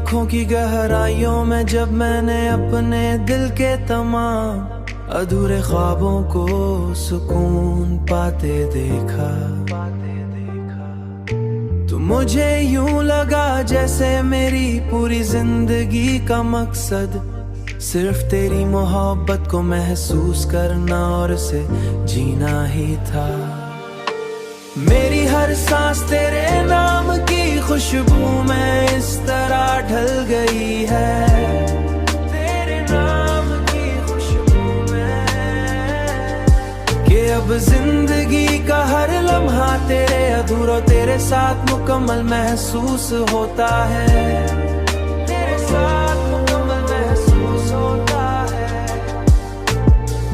आँखों की गहराइयों में जब मैंने अपने दिल के तमाम अधूरे ख्वाबों को सुकून पाते देखा, तो मुझे यूं लगा जैसे मेरी पूरी जिंदगी का मकसद सिर्फ तेरी मोहब्बत को महसूस करना और उसे जीना ही था। मेरी हर सांस तेरे नाम की खुशबू में इस तरह ढल गई है, तेरे नाम की खुशबू में, कि अब जिंदगी का हर लम्हा तेरे अधूरों तेरे साथ मुकम्मल महसूस होता है, तेरे साथ मुकम्मल महसूस होता है।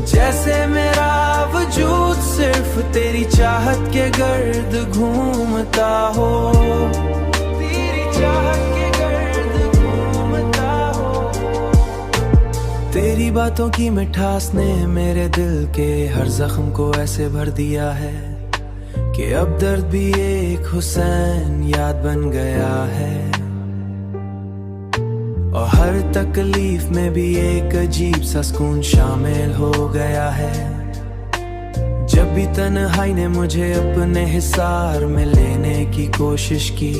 जैसे मेरा वजूद सिर्फ तेरी चाहत के गर्द घूमता हो, तेरी चाहत के गर्द घूमता हो। तेरी बातों की मिठास ने मेरे दिल के हर जख्म को ऐसे भर दिया है कि अब दर्द भी एक हुसैन याद बन गया है, और हर तकलीफ में भी एक अजीब सा सुकून शामिल हो गया है। जब भी तन्हाई ने मुझे अपने हिसार में लेने की कोशिश की,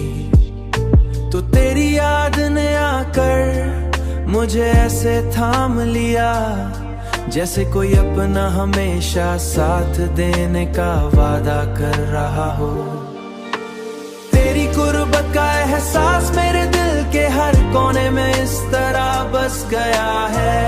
तो तेरी याद ने आकर मुझे ऐसे थाम लिया जैसे कोई अपना हमेशा साथ देने का वादा कर रहा हो। तेरी कुर्बत का एहसास मेरे दिल के हर कोने में इस तरह बस गया है,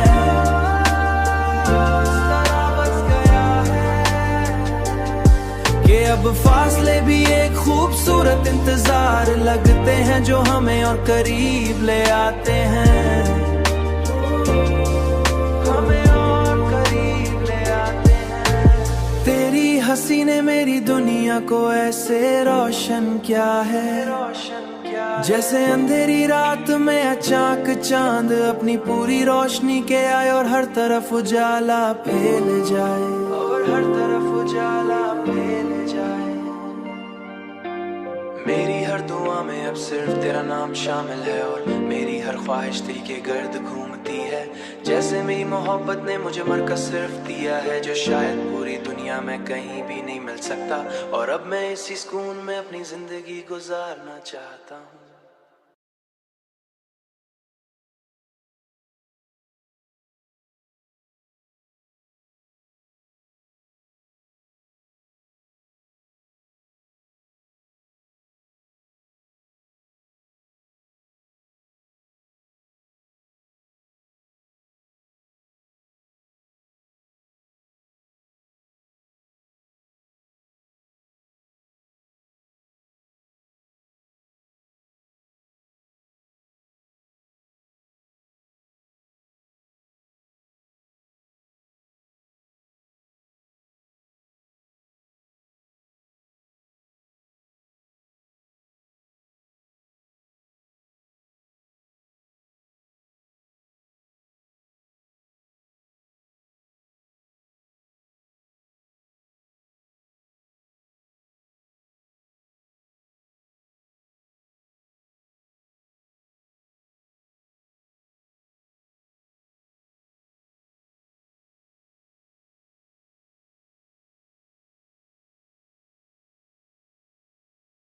कि अब फासले भी एक खूबसूरत इंतजार लगते हैं जो हमें और करीब ले आते हैं, हमें और करीब ले आते हैं। तेरी हंसी ने मेरी दुनिया को ऐसे रोशन किया है, जैसे अंधेरी रात में अचानक चांद अपनी पूरी रोशनी के आए और हर तरफ उजाला फैल जाए, और हर तरफ उजाला फैल जाए। मेरी हर दुआ में अब सिर्फ तेरा नाम शामिल है, और मेरी हर ख्वाहिश दिल के गर्द घूमती है। जैसे मेरी मोहब्बत ने मुझे मरकज सिर्फ दिया है जो शायद पूरी दुनिया में कहीं भी नहीं मिल सकता, और अब मैं इसी सुकून में अपनी जिंदगी गुजारना चाहता हूँ।